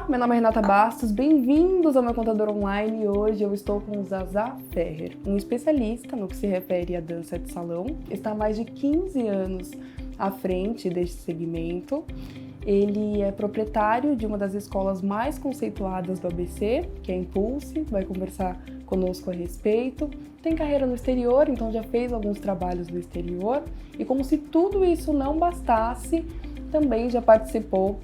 Olá, meu nome é Renata Bastos, bem-vindos ao meu contador online. Hoje eu estou com o Zazá Ferrer, um especialista no que se refere à dança de salão. Está há mais de 15 anos à frente deste segmento. Ele é proprietário de uma das escolas mais conceituadas do ABC, que é a Impulse, vai conversar conosco a respeito. Tem carreira no exterior, então já fez alguns trabalhos no exterior. E como se tudo isso não bastasse, também já participou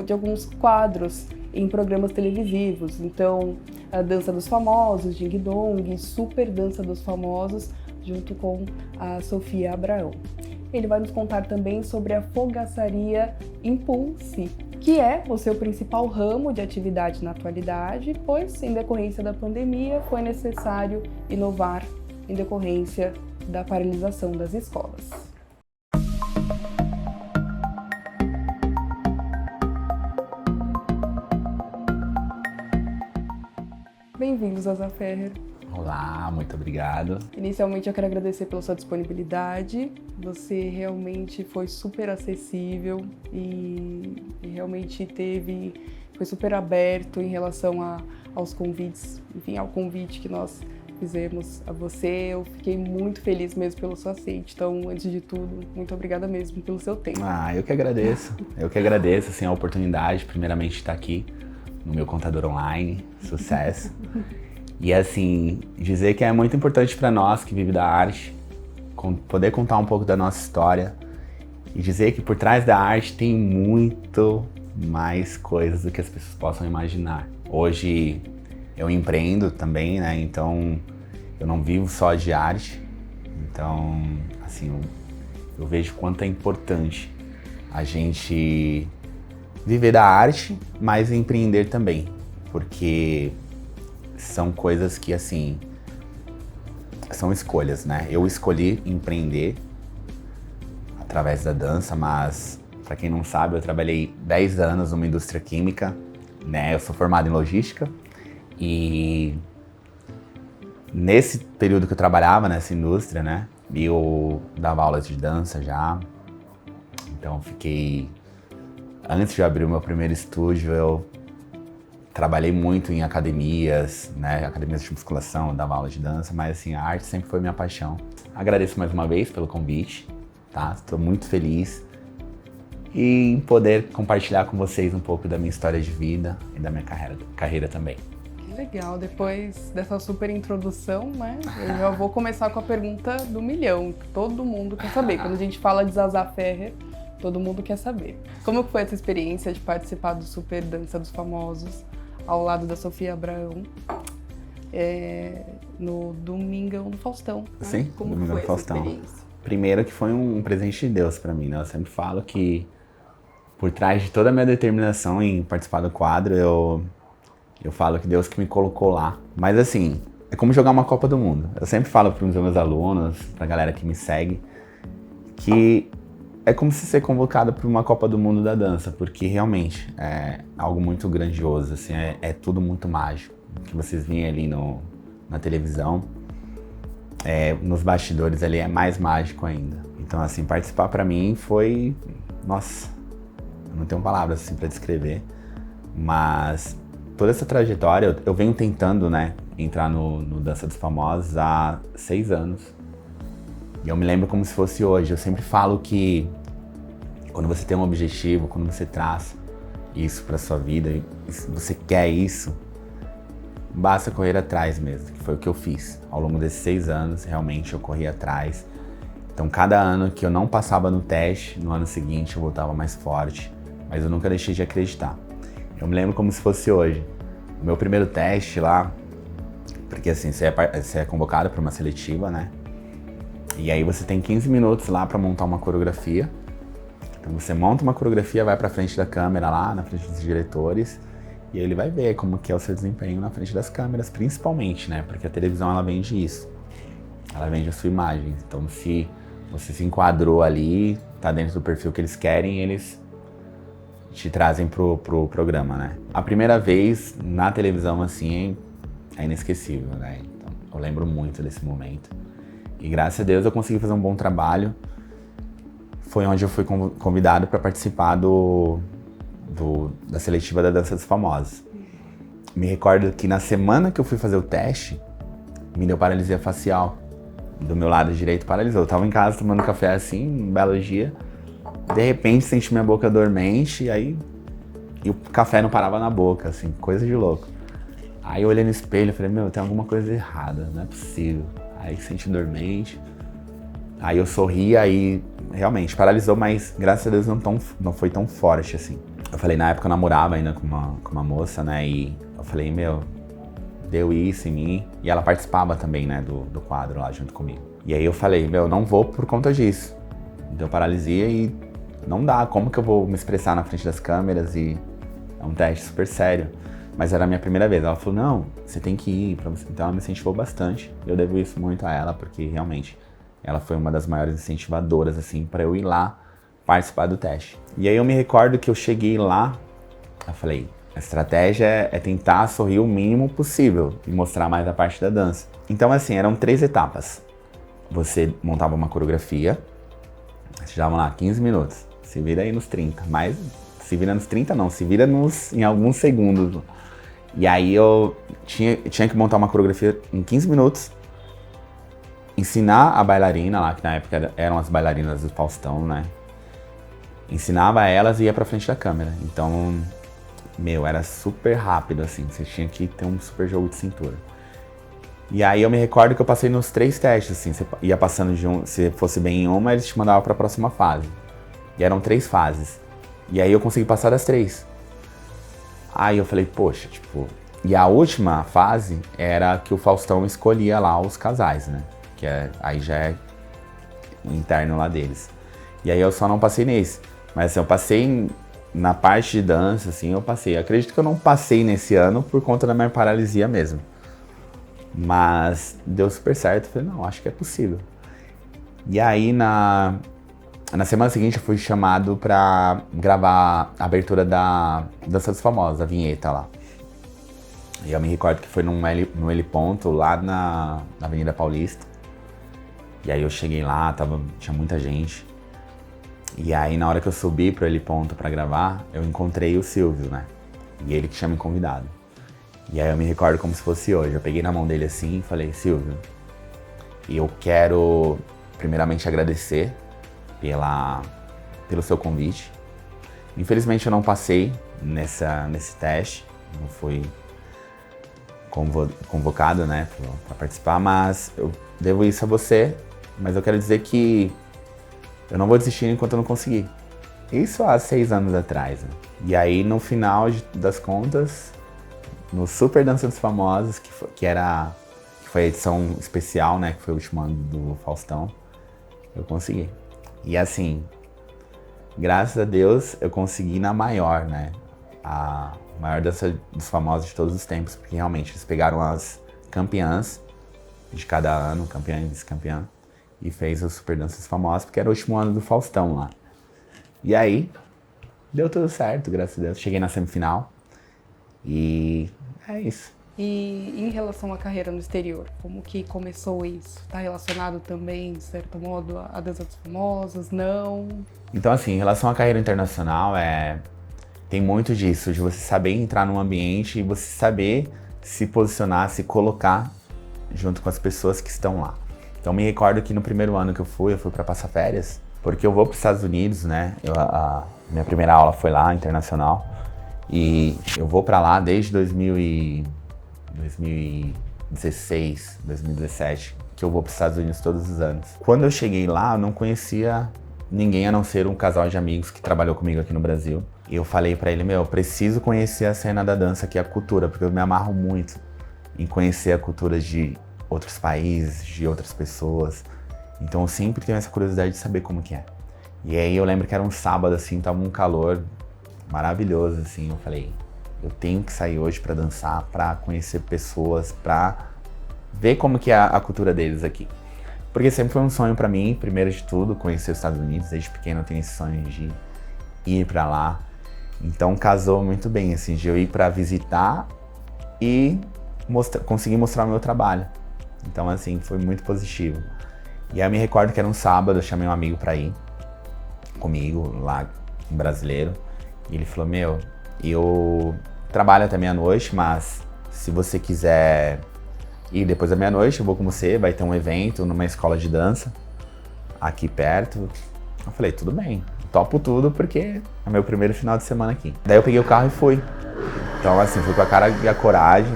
de alguns quadros em programas televisivos. Então, a Dança dos Famosos, Ding Dong, Super Dança dos Famosos, junto com a Sofia Abraão. Ele vai nos contar também sobre a fogaçaria Impulse, que é o seu principal ramo de atividade na atualidade, pois, em decorrência da pandemia, foi necessário inovar em decorrência da paralisação das escolas. Bem-vindos, Zazá Ferrer. Olá, muito obrigado. Inicialmente eu quero agradecer pela sua disponibilidade. Você realmente foi super acessível e realmente foi super aberto em relação aos convites, enfim, ao convite que nós fizemos a você. Eu fiquei muito feliz mesmo pelo seu aceite. Então, antes de tudo, muito obrigada mesmo pelo seu tempo. Eu que agradeço. Eu que agradeço assim, a oportunidade, primeiramente, de estar aqui no meu contador online. Sucesso. E assim, dizer que é muito importante para nós que vivem da arte, poder contar um pouco da nossa história e dizer que por trás da arte tem muito mais coisas do que as pessoas possam imaginar. Hoje eu empreendo também, né? Então eu não vivo só de arte. Então, assim, eu vejo quanto é importante a gente viver da arte, mas empreender também, porque são coisas que, assim, são escolhas, né? Eu escolhi empreender através da dança, mas, pra quem não sabe, eu trabalhei 10 anos numa indústria química, né? Eu sou formado em logística e nesse período que eu trabalhava nessa indústria, né? Eu dava aulas de dança já, então antes de abrir o meu primeiro estúdio, eu trabalhei muito em academias, né? Academias de musculação, eu dava aula de dança, mas assim, a arte sempre foi minha paixão. Agradeço mais uma vez pelo convite, tá? Estou muito feliz em poder compartilhar com vocês um pouco da minha história de vida e da minha carreira também. Que legal, depois dessa super introdução, né? Eu já vou começar com a pergunta do milhão, que todo mundo quer saber. Quando a gente fala de Zazá Ferrer, todo mundo quer saber. Como foi essa experiência de participar do Super Dança dos Famosos, ao lado da Sofia Abraão, no Domingão do Faustão? Né? Sim, como Domingão foi do Faustão. Essa experiência? Primeiro que foi um presente de Deus pra mim, né? Eu sempre falo que por trás de toda a minha determinação em participar do quadro, eu falo que Deus que me colocou lá. Mas assim, é como jogar uma Copa do Mundo. Eu sempre falo para os meus alunos, pra galera que me segue, que é como se ser convocado para uma Copa do Mundo da dança, porque realmente é algo muito grandioso, assim, é tudo muito mágico. O que vocês veem ali na televisão, nos bastidores ali é mais mágico ainda. Então, assim, participar para mim foi, nossa, eu não tenho palavras assim para descrever, mas toda essa trajetória, eu venho tentando, né, entrar no Dança dos Famosos há 6 anos. E eu me lembro como se fosse hoje. Eu sempre falo que quando você tem um objetivo, quando você traça isso para sua vida, e você quer isso, basta correr atrás mesmo, que foi o que eu fiz. Ao longo desses 6 anos, realmente eu corri atrás. Então, cada ano que eu não passava no teste, no ano seguinte eu voltava mais forte, mas eu nunca deixei de acreditar. Eu me lembro como se fosse hoje. O meu primeiro teste lá, porque assim, você é convocado para uma seletiva, né? E aí você tem 15 minutos lá para montar uma coreografia. Então você monta uma coreografia, vai pra frente da câmera lá, na frente dos diretores, e ele vai ver como que é o seu desempenho na frente das câmeras, principalmente, né? Porque a televisão, ela vende isso. Ela vende a sua imagem. Então se você se enquadrou ali, tá dentro do perfil que eles querem, eles te trazem pro programa, né? A primeira vez na televisão, assim, é inesquecível, né? Então eu lembro muito desse momento. E graças a Deus eu consegui fazer um bom trabalho. Foi onde eu fui convidado para participar da seletiva da Dança dos Famosos. Me recordo que na semana que eu fui fazer o teste, me deu paralisia facial. Do meu lado direito paralisou. Eu tava em casa tomando café assim, um belo dia. De repente senti minha boca dormente e o café não parava na boca, assim, coisa de louco. Aí eu olhei no espelho e falei, meu, tem alguma coisa errada, não é possível. Aí senti dormente. Aí eu sorri, aí realmente paralisou, mas graças a Deus não foi tão forte assim. Eu falei, na época eu namorava ainda com uma moça, né, e eu falei, meu, deu isso em mim. E ela participava também, né, do quadro lá junto comigo. E aí eu falei, meu, não vou por conta disso. Deu paralisia e não dá, como que eu vou me expressar na frente das câmeras e é um teste super sério. Mas era a minha primeira vez. Ela falou, não, você tem que ir pra você. Então ela me incentivou bastante. Eu devo isso muito a ela, porque realmente ela foi uma das maiores incentivadoras, assim, pra eu ir lá participar do teste. E aí eu me recordo que eu cheguei lá, eu falei, a estratégia é tentar sorrir o mínimo possível e mostrar mais a parte da dança. Então assim, eram 3 etapas. Você montava uma coreografia, você dava lá 15 minutos, se vira aí nos 30, mas se vira nos 30 não, se vira em alguns segundos. E aí eu tinha que montar uma coreografia em 15 minutos, ensinar a bailarina lá, que na época eram as bailarinas do Faustão, né? Ensinava elas e ia pra frente da câmera. Então, meu, era super rápido, assim, você tinha que ter um super jogo de cintura. E aí eu me recordo que eu passei nos 3 testes, assim, você ia passando de um, se fosse bem em uma, eles te mandavam pra próxima fase. E eram 3 fases. E aí eu consegui passar das 3. Aí eu falei, poxa, tipo... E a última fase era que o Faustão escolhia lá os casais, né? Aí já é interno lá deles. E aí eu só não passei nesse. Mas assim, eu passei na parte de dança, assim, eu passei. Acredito que eu não passei nesse ano por conta da minha paralisia mesmo. Mas deu super certo. Eu falei, não, acho que é possível. E aí na semana seguinte eu fui chamado pra gravar a abertura da Dança dos Famosos, a vinheta lá. E eu me recordo que foi no Heliponto, lá na Avenida Paulista. E aí eu cheguei lá, tinha muita gente. E aí na hora que eu subi pro Heliponto pra gravar, eu encontrei o Silvio, né? E ele que tinha me convidado. E aí eu me recordo como se fosse hoje. Eu peguei na mão dele assim e falei, Silvio, eu quero primeiramente agradecer pelo seu convite. Infelizmente eu não passei nesse teste, não fui convocado, né, para participar, mas eu devo isso a você, mas eu quero dizer que eu não vou desistir enquanto eu não conseguir. Isso há 6 anos atrás, né? E aí no final das contas, no Super Dança dos Famosos, que foi a edição especial, né, que foi o último ano do Faustão, eu consegui. E assim, graças a Deus, eu consegui na maior, né? A maior dança dos famosos de todos os tempos, porque realmente eles pegaram as campeãs de cada ano, campeã e vice-campeã, e fez o Super Dança dos Famosos, porque era o último ano do Faustão lá. E aí, deu tudo certo, graças a Deus. Cheguei na semifinal e é isso. E em relação à carreira no exterior, como que começou isso? Está relacionado também, de certo modo, à Dança dos Famosos? Não? Então, assim, em relação à carreira internacional, tem muito disso, de você saber entrar num ambiente e você saber se posicionar, se colocar junto com as pessoas que estão lá. Então, me recordo que no primeiro ano que eu fui para passar férias, porque eu vou para os Estados Unidos, né? A minha primeira aula foi lá, internacional, e eu vou para lá desde 2016, 2017, que eu vou para os Estados Unidos todos os anos. Quando eu cheguei lá, eu não conhecia ninguém a não ser um casal de amigos que trabalhou comigo aqui no Brasil. E eu falei para ele, eu preciso conhecer a cena da dança, que é a cultura, porque eu me amarro muito em conhecer a cultura de outros países, de outras pessoas. Então eu sempre tenho essa curiosidade de saber como que é. E aí eu lembro que era um sábado, assim, tava um calor maravilhoso, assim. Eu falei, eu tenho que sair hoje pra dançar, pra conhecer pessoas, pra ver como que é a cultura deles aqui. Porque sempre foi um sonho pra mim, primeiro de tudo, conhecer os Estados Unidos. Desde pequeno eu tenho esse sonho de ir pra lá. Então casou muito bem, assim, de eu ir pra visitar e conseguir mostrar o meu trabalho. Então, assim, foi muito positivo. E aí eu me recordo que era um sábado, eu chamei um amigo pra ir comigo, lá, um brasileiro. E ele falou, meu, eu trabalho até meia-noite, mas se você quiser ir depois da meia-noite, eu vou com você, vai ter um evento numa escola de dança aqui perto. Eu falei, tudo bem, topo tudo porque é meu primeiro final de semana aqui. Daí eu peguei o carro e fui. Então assim, fui com a cara e a coragem.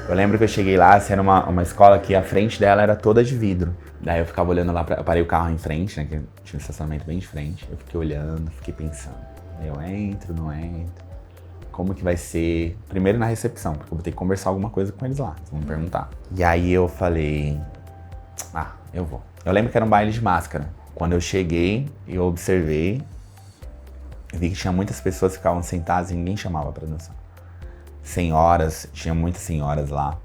Eu lembro que eu cheguei lá, assim, era uma escola que a frente dela era toda de vidro. Daí eu ficava olhando lá, eu parei o carro em frente, né, que tinha um estacionamento bem de frente. Eu fiquei olhando, fiquei pensando, eu entro, não entro? Como que vai ser? Primeiro na recepção, porque eu vou ter que conversar alguma coisa com eles lá, eles vão me perguntar. E aí eu falei, eu vou. Eu lembro que era um baile de máscara. Quando eu cheguei, eu observei, eu vi que tinha muitas pessoas que ficavam sentadas e ninguém chamava pra dançar. Senhoras, tinha muitas senhoras lá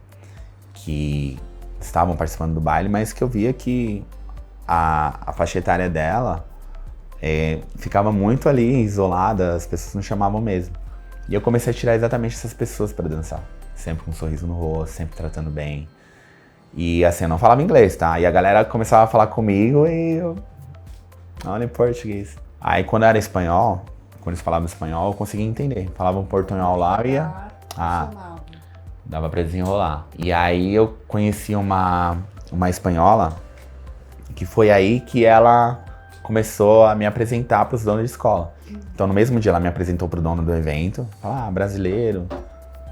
que estavam participando do baile, mas que eu via que a faixa etária dela ficava muito ali isolada, as pessoas não chamavam mesmo. E eu comecei a tirar exatamente essas pessoas pra dançar, sempre com um sorriso no rosto, sempre tratando bem. E assim, eu não falava inglês, tá? E a galera começava a falar comigo e eu... Olha em português. Aí quando era espanhol, quando eles falavam espanhol, eu conseguia entender. Falavam portunhol lá e ia... dava pra desenrolar. E aí eu conheci uma espanhola, que foi aí que ela começou a me apresentar pros donos de escola. Então no mesmo dia ela me apresentou pro dono do evento, falou, brasileiro,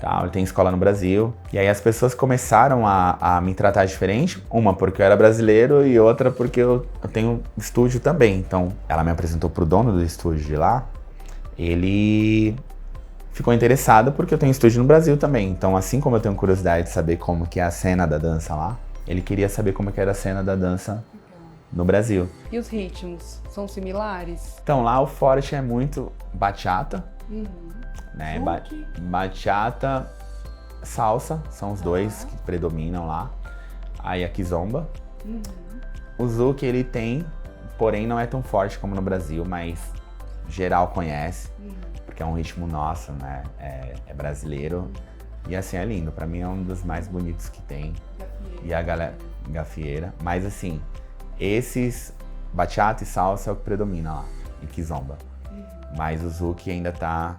tal, ele tem escola no Brasil. E aí as pessoas começaram a me tratar diferente, uma porque eu era brasileiro e outra porque eu tenho estúdio também. Então ela me apresentou pro dono do estúdio de lá, ele ficou interessado porque eu tenho estúdio no Brasil também. Então assim como eu tenho curiosidade de saber como que é a cena da dança lá, ele queria saber como que era a cena da dança no Brasil. E os ritmos são similares? Então lá o forte é muito bachata, né? Bachata, salsa, são os dois que predominam lá. Aí a kizomba. O zouk ele tem, porém não é tão forte como no Brasil, mas geral conhece, porque é um ritmo nosso, né? É brasileiro. E assim, é lindo. Pra mim é um dos mais bonitos que tem. E a galera... Gafieira. Mas assim, esses bachata e salsa é o que predomina lá, e kizomba. Mas o zouk ainda tá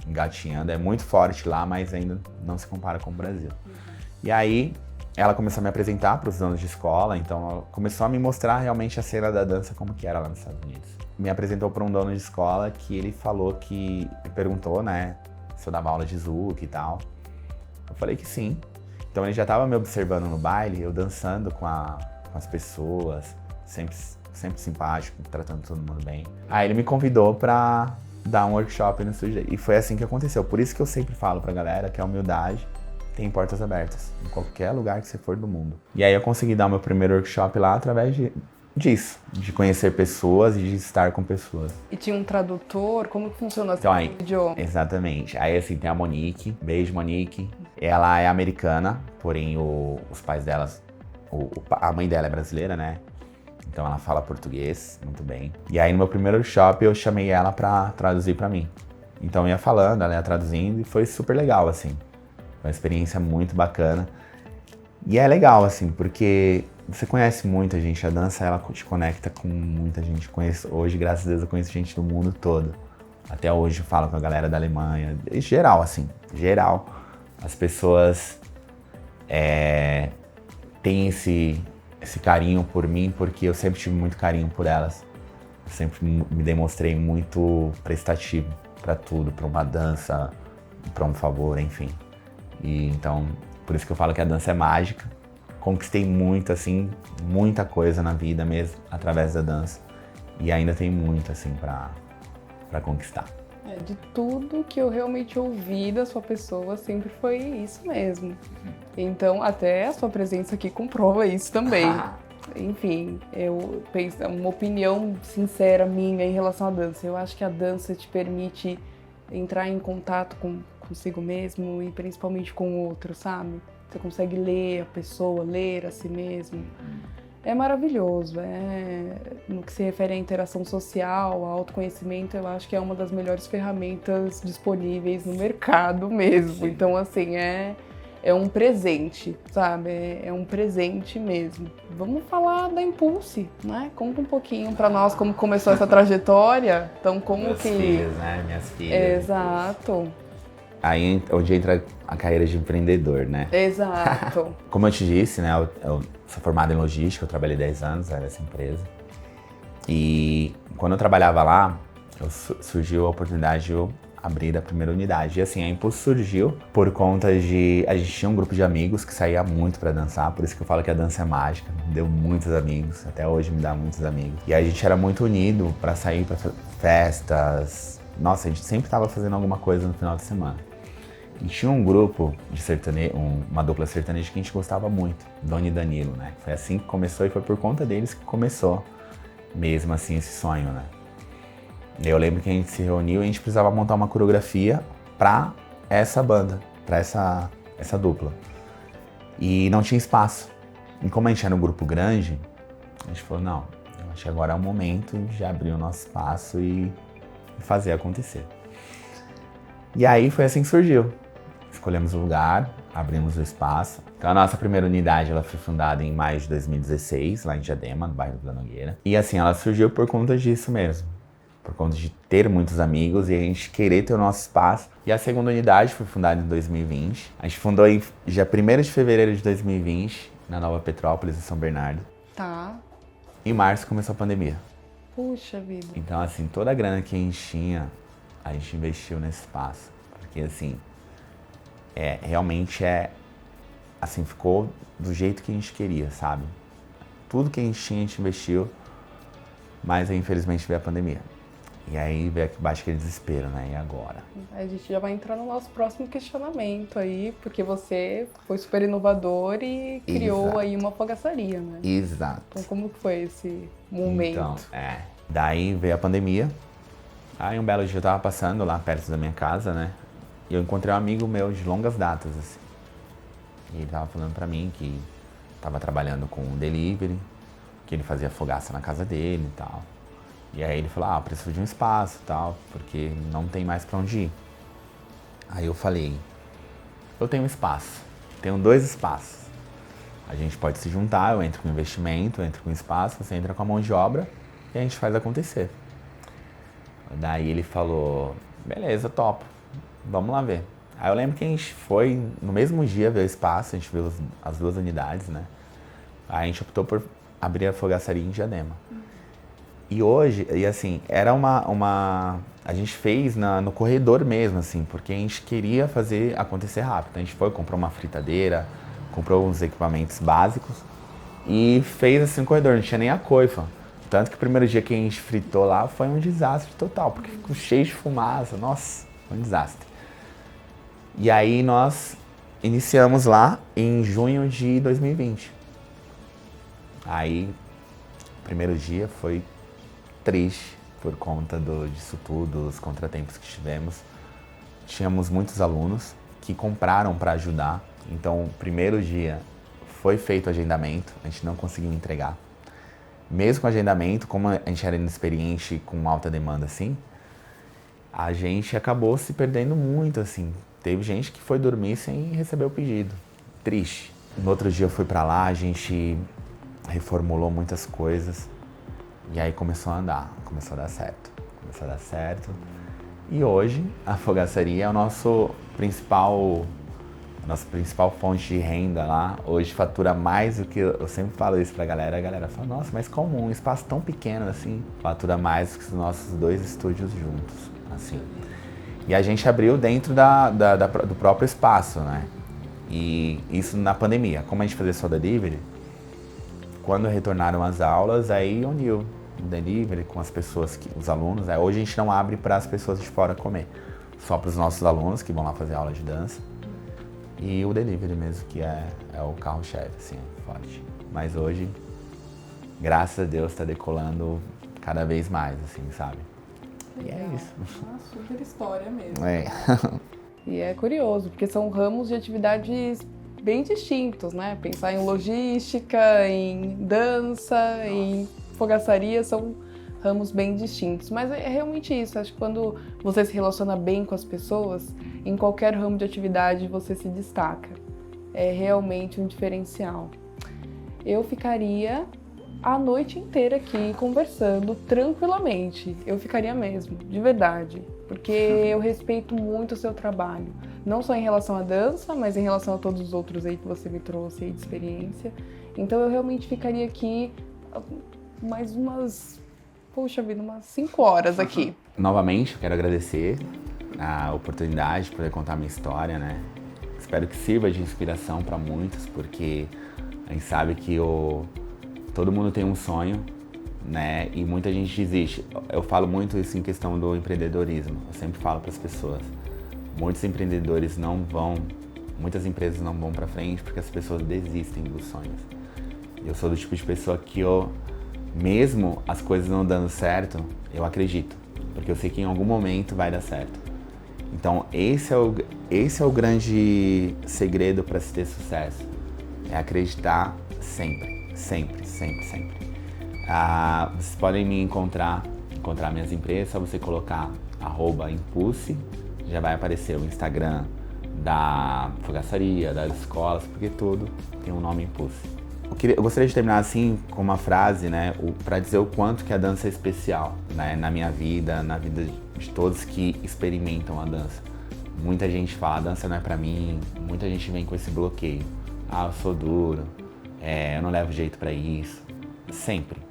engatinhando, é muito forte lá, mas ainda não se compara com o Brasil. E aí, ela começou a me apresentar para os donos de escola, então ela começou a me mostrar realmente a cena da dança como que era lá nos Estados Unidos. Me apresentou para um dono de escola que ele falou que, me perguntou, né, se eu dava aula de zouk e tal. Eu falei que sim. Então ele já estava me observando no baile, eu dançando com as pessoas, sempre simpático, tratando todo mundo bem. Aí ele me convidou para dar um workshop no estúdio e foi assim que aconteceu. Por isso que eu sempre falo pra galera que a humildade tem portas abertas em qualquer lugar que você for do mundo. E aí eu consegui dar o meu primeiro workshop lá através disso, de conhecer pessoas e de estar com pessoas. E tinha um tradutor? Como que funciona então, esse idioma? Exatamente. Aí assim, tem a Monique, beijo Monique. Ela é americana, porém os pais delas, a mãe dela é brasileira, né? Então ela fala português muito bem. E aí no meu primeiro workshop eu chamei ela pra traduzir pra mim. Então eu ia falando, ela ia traduzindo e foi super legal, assim. Foi uma experiência muito bacana. E é legal, assim, porque você conhece muita gente. A dança, ela te conecta com muita gente. Hoje, graças a Deus, eu conheço gente do mundo todo. Até hoje eu falo com a galera da Alemanha. Em geral, assim, geral. As pessoas têm esse carinho por mim, porque eu sempre tive muito carinho por elas. Eu sempre me demonstrei muito prestativo para tudo, para uma dança, para um favor, enfim. E então, por isso que eu falo que a dança é mágica. Conquistei muito, assim, muita coisa na vida mesmo, através da dança. E ainda tem muito, assim, para conquistar. De tudo que eu realmente ouvi da sua pessoa, sempre foi isso mesmo. Então, até a sua presença aqui comprova isso também. Enfim, eu penso, uma opinião sincera minha em relação à dança. Eu acho que a dança te permite entrar em contato consigo mesmo e principalmente com o outro, sabe? Você consegue ler a pessoa, ler a si mesmo. É maravilhoso, no que se refere à interação social, ao autoconhecimento, eu acho que é uma das melhores ferramentas disponíveis no mercado mesmo. Então, assim, é é um presente, sabe? É um presente mesmo. Vamos falar da Impulse, né? Conta um pouquinho pra nós como começou essa trajetória. Então, como Meus que... filhos, né? Minhas filhas. Exato. Aí onde entra a carreira de empreendedor, né? Exato. Como eu te disse, né? Eu sou formado em logística, eu trabalhei 10 anos nessa empresa. E quando eu trabalhava lá, surgiu a oportunidade de eu abrir a primeira unidade. E assim, a Impulse surgiu por conta de... A gente tinha um grupo de amigos que saía muito pra dançar, por isso que eu falo que a dança é mágica. Me deu muitos amigos, até hoje me dá muitos amigos. E a gente era muito unido pra sair pra festas. Nossa, a gente sempre tava fazendo alguma coisa no final de semana. E tinha um grupo de sertanejo, uma dupla sertaneja que a gente gostava muito, Doni e Danilo, né? Foi assim que começou e foi por conta deles que começou mesmo assim esse sonho, né? Eu lembro que a gente se reuniu e a gente precisava montar uma coreografia pra essa banda, pra essa dupla. E não tinha espaço. E como a gente era um grupo grande, a gente falou, não, eu acho que agora é o momento de abrir o nosso espaço e fazer acontecer. E aí foi assim que surgiu. Escolhemos o lugar, abrimos o espaço. Então a nossa primeira unidade ela foi fundada em maio de 2016, lá em Diadema, no bairro Vila Nogueira. E assim, ela surgiu por conta disso mesmo. Por conta de ter muitos amigos e a gente querer ter o nosso espaço. E a segunda unidade foi fundada em 2020. A gente fundou em dia 1º de fevereiro de 2020, na Nova Petrópolis, em São Bernardo. Tá. Em março começou a pandemia. Puxa vida. Então assim, toda a grana que a gente tinha, a gente investiu nesse espaço. Porque assim, realmente assim, ficou do jeito que a gente queria, sabe? Tudo que a gente investiu, mas aí, infelizmente veio a pandemia. E aí veio aqui embaixo aquele desespero, né? E agora? A gente já vai entrar no nosso próximo questionamento aí, porque você foi super inovador e criou Exato. aí uma fogaçaria, né? Exato. Então como que foi esse momento? Então, daí veio a pandemia. Aí um belo dia eu tava passando lá perto da minha casa, né? E eu encontrei um amigo meu de longas datas, assim. E ele tava falando pra mim que tava trabalhando com delivery, que ele fazia fogaça na casa dele e tal. E aí ele falou, preciso de um espaço e tal, porque não tem mais pra onde ir. Aí eu falei, eu tenho um espaço, tenho 2 espaços. A gente pode se juntar, eu entro com investimento, eu entro com espaço, você entra com a mão de obra e a gente faz acontecer. Daí ele falou, beleza, topo, vamos lá ver. Aí eu lembro que a gente foi, no mesmo dia, ver o espaço, a gente viu as 2 unidades, né? Aí a gente optou por abrir a fogaçaria em Diadema. E hoje, e assim, era a gente fez no corredor mesmo, assim, porque a gente queria fazer acontecer rápido. A gente foi, comprou uma fritadeira, comprou uns equipamentos básicos e fez assim no corredor, não tinha nem a coifa. Tanto que o primeiro dia que a gente fritou lá foi um desastre total, porque ficou cheio de fumaça, nossa, foi um desastre. E aí nós iniciamos lá em junho de 2020. Aí, o primeiro dia foi triste por conta disso tudo, os contratempos que tivemos. Tínhamos muitos alunos que compraram para ajudar. Então, o primeiro dia foi feito o agendamento, a gente não conseguiu entregar. Mesmo com o agendamento, como a gente era inexperiente com alta demanda assim, a gente acabou se perdendo muito, assim. Teve gente que foi dormir sem receber o pedido. Triste. No outro dia eu fui para lá, a gente reformulou muitas coisas. E aí começou a andar, começou a dar certo. E hoje a fogaçaria é a nossa principal fonte de renda lá. Hoje fatura mais do que, eu sempre falo isso pra galera, a galera fala, nossa, mas como um espaço tão pequeno assim, fatura mais do que os nossos 2 estúdios juntos, assim. E a gente abriu dentro do próprio espaço, né? E isso na pandemia. Como a gente fazia só delivery, quando retornaram as aulas, aí uniu o delivery com as pessoas, os alunos. Hoje a gente não abre para as pessoas de fora comer, só para os nossos alunos que vão lá fazer aula de dança. E o delivery mesmo, que é o carro-chefe, assim, forte. Mas hoje, graças a Deus, está decolando cada vez mais, assim, sabe? Legal. E é isso. Uma super história mesmo. E é curioso, porque são ramos de atividades bem distintos, né? Pensar em logística, em dança, em fogaçaria, são ramos bem distintos. Mas é realmente isso, acho que quando você se relaciona bem com as pessoas, em qualquer ramo de atividade você se destaca. é realmente um diferencial. Eu ficaria a noite inteira aqui conversando tranquilamente. Eu ficaria mesmo, de verdade. Porque eu respeito muito o seu trabalho. Não só em relação à dança, mas em relação a todos os outros aí que você me trouxe aí de experiência. Então eu realmente ficaria aqui mais umas 5 horas aqui. Novamente, eu quero agradecer a oportunidade de poder contar a minha história, né? Espero que sirva de inspiração para muitos, porque a gente sabe que todo mundo tem um sonho, né? E muita gente desiste. Eu falo muito isso em questão do empreendedorismo. Eu sempre falo para as pessoas, muitos empreendedores muitas empresas não vão para frente porque as pessoas desistem dos sonhos. Eu sou do tipo de pessoa que mesmo as coisas não dando certo, eu acredito, porque eu sei que em algum momento vai dar certo. Então esse é o grande segredo para se ter sucesso, é acreditar sempre, sempre, sempre, sempre. Vocês podem me encontrar minhas empresas, é só você colocar @impulse, já vai aparecer o Instagram da fogaçaria, das escolas, porque tudo tem um nome Impulse. Eu gostaria de terminar assim com uma frase, né, para dizer o quanto que a dança é especial, né, na minha vida, na vida de todos que experimentam a dança. Muita gente fala, a dança não é pra mim, muita gente vem com esse bloqueio. Eu sou duro, eu não levo jeito pra isso. Sempre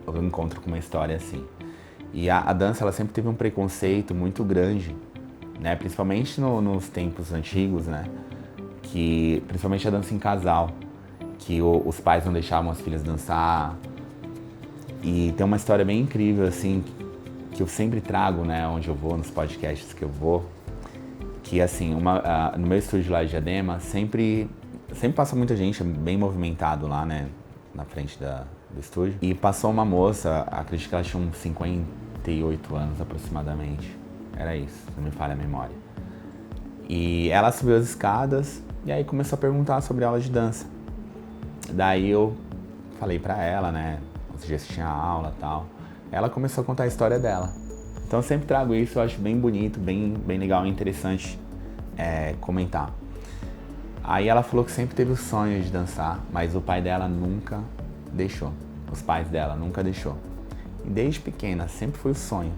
eu encontro com uma história assim. E a dança, ela sempre teve um preconceito muito grande, né, principalmente nos tempos antigos, né, que principalmente a dança em casal, que os pais não deixavam as filhas dançar. E tem uma história bem incrível, assim, que eu sempre trago, né, onde eu vou, nos podcasts que eu vou, que, assim, no meu estúdio lá de Diadema, sempre passa muita gente, é bem movimentado lá, né, na frente do estúdio. E passou uma moça, acredito que ela tinha uns 58 anos aproximadamente, era isso, se não me falha a memória. E ela subiu as escadas e aí começou a perguntar sobre aula de dança. Daí eu falei pra ela, né, os dias que tinha aula e tal. Ela começou a contar a história dela. Então eu sempre trago isso, eu acho bem bonito, bem legal e interessante comentar. Aí ela falou que sempre teve o sonho de dançar, mas o pai dela nunca deixou. Os pais dela nunca deixou. E desde pequena, sempre foi o sonho.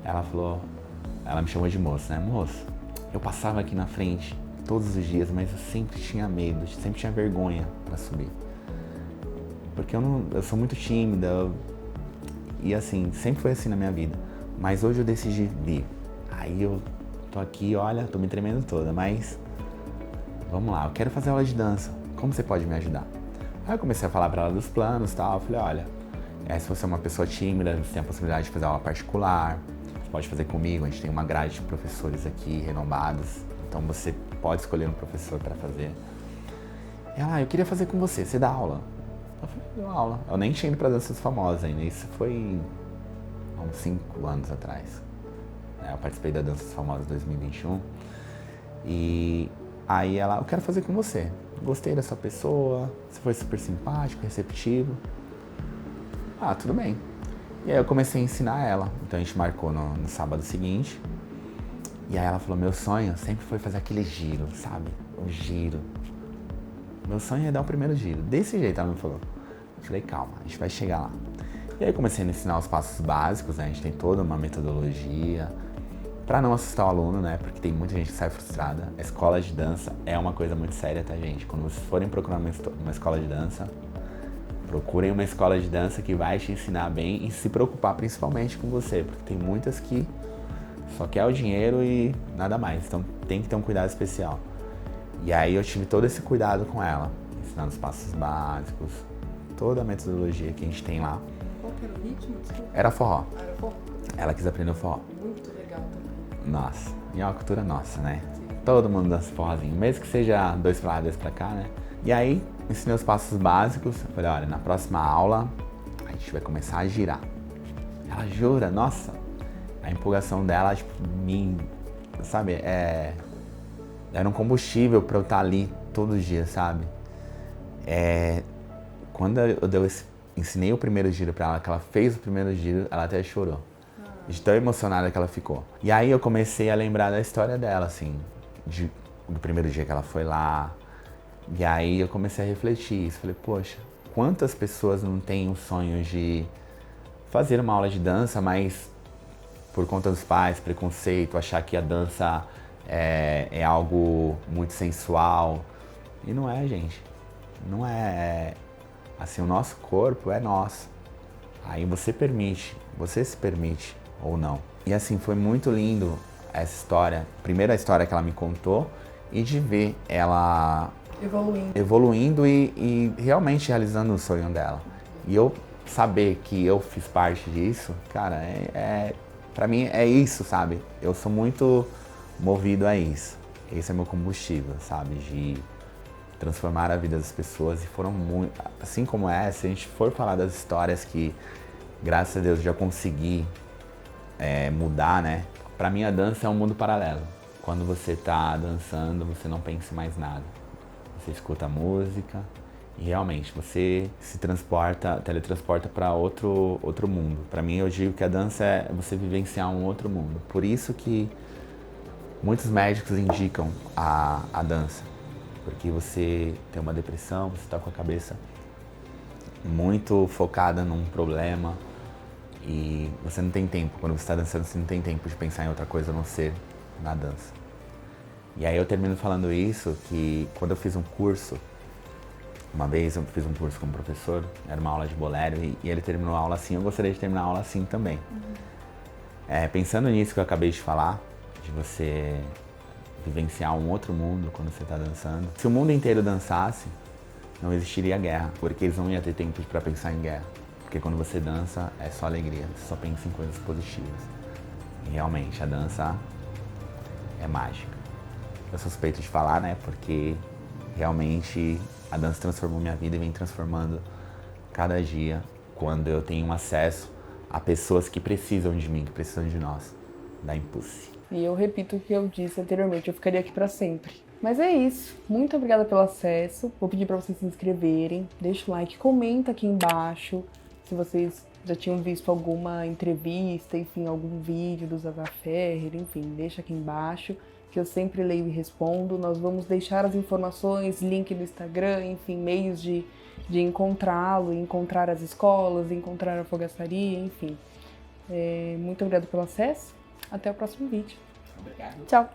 Ela me chamou de moço, né? Moço, eu passava aqui na frente todos os dias, mas eu sempre tinha medo, sempre tinha vergonha pra subir. Porque eu sou muito tímida, e assim, sempre foi assim na minha vida. Mas hoje eu decidi vir. Aí eu tô aqui, olha, tô me tremendo toda, mas vamos lá, eu quero fazer aula de dança. Como você pode me ajudar? Aí eu comecei a falar pra ela dos planos e tal. Eu falei, olha, se você é uma pessoa tímida, você tem a possibilidade de fazer aula particular, você pode fazer comigo, a gente tem uma grade de professores aqui renomados, então você pode escolher um professor para fazer. Ela, eu queria fazer com você dá aula? Eu falei, dou aula. Eu nem tinha ido pra Danças Famosas ainda, isso foi há uns 5 anos atrás. Eu participei da Danças Famosas 2021 e aí ela, eu quero fazer com você. Gostei dessa pessoa, você foi super simpático, receptivo. Tudo bem. E aí eu comecei a ensinar ela. Então a gente marcou no sábado seguinte. E aí ela falou, meu sonho sempre foi fazer aquele giro, sabe? O giro. Meu sonho é dar o primeiro giro. Desse jeito ela me falou. Eu falei, calma, a gente vai chegar lá. E aí eu comecei a ensinar os passos básicos, né? A gente tem toda uma metodologia pra não assustar o aluno, né? Porque tem muita gente que sai frustrada. A escola de dança é uma coisa muito séria, tá, gente? Quando vocês forem procurar uma escola de dança, procurem uma escola de dança que vai te ensinar bem e se preocupar principalmente com você, porque tem muitas que só quer o dinheiro e nada mais, então tem que ter um cuidado especial. E aí eu tive todo esse cuidado com ela, ensinando os passos básicos, toda a metodologia que a gente tem lá. Qual que era o ritmo? Desculpa. Era forró. Era forró? Ela quis aprender o forró. Muito legal também. Nossa, e é uma cultura nossa, né? Sim. Todo mundo dança forrozinho, mesmo que seja 2 pra lá, 2 pra cá, né? E aí, ensinei os passos básicos. Eu falei, olha, na próxima aula, a gente vai começar a girar. Ela jura, nossa. A empolgação dela, tipo, sabe? Era um combustível pra eu estar ali todos os dias, sabe? Quando ensinei o primeiro giro pra ela, que ela fez o primeiro giro, ela até chorou. De tão emocionada que ela ficou. E aí eu comecei a lembrar da história dela, assim, do primeiro dia que ela foi lá, E aí eu comecei a refletir isso. Falei, poxa, quantas pessoas não têm o sonho de fazer uma aula de dança, mas por conta dos pais, preconceito, achar que a dança é algo muito sensual. E não é, gente. Não é. Assim, o nosso corpo é nosso. Aí você se permite ou não. E assim, foi muito lindo essa história. Primeiro a história que ela me contou e de ver ela evoluindo e realmente realizando o sonho dela. E eu saber que eu fiz parte disso, cara, pra mim é isso, sabe? Eu sou muito movido a isso. Esse é meu combustível, sabe? De transformar a vida das pessoas. E foram muito, assim como essa, se a gente for falar das histórias que, graças a Deus, já consegui mudar, né? Pra mim a dança é um mundo paralelo. Quando você tá dançando, você não pensa em mais nada. Você escuta a música e realmente você se teletransporta para outro mundo. Pra mim, eu digo que a dança é você vivenciar um outro mundo. Por isso que muitos médicos indicam a dança. Porque você tem uma depressão, você tá com a cabeça muito focada num problema e você não tem tempo. Quando você está dançando, você não tem tempo de pensar em outra coisa a não ser na dança. E aí eu termino falando isso, que quando eu fiz um curso, uma vez eu fiz um curso com um professor, era uma aula de bolero, e ele terminou a aula assim, eu gostaria de terminar a aula assim também. Pensando nisso que eu acabei de falar, de você vivenciar um outro mundo quando você está dançando. Se o mundo inteiro dançasse, não existiria guerra, porque eles não iam ter tempo para pensar em guerra. Porque quando você dança, é só alegria, você só pensa em coisas positivas. E realmente, a dança é mágica. Eu sou suspeito de falar, né, porque realmente a dança transformou minha vida e vem transformando cada dia quando eu tenho acesso a pessoas que precisam de mim, que precisam de nós, da Impulse. E eu repito o que eu disse anteriormente, eu ficaria aqui pra sempre. Mas é isso, muito obrigada pelo acesso, vou pedir pra vocês se inscreverem, deixa o like, comenta aqui embaixo se vocês já tinham visto alguma entrevista, enfim, algum vídeo do Zaza Ferrer, enfim, deixa aqui embaixo, que eu sempre leio e respondo. Nós vamos deixar as informações, link do Instagram, enfim, meios de encontrá-lo, encontrar as escolas, encontrar a fogaçaria, enfim. Muito obrigada pelo acesso. Até o próximo vídeo. Obrigado. Tchau!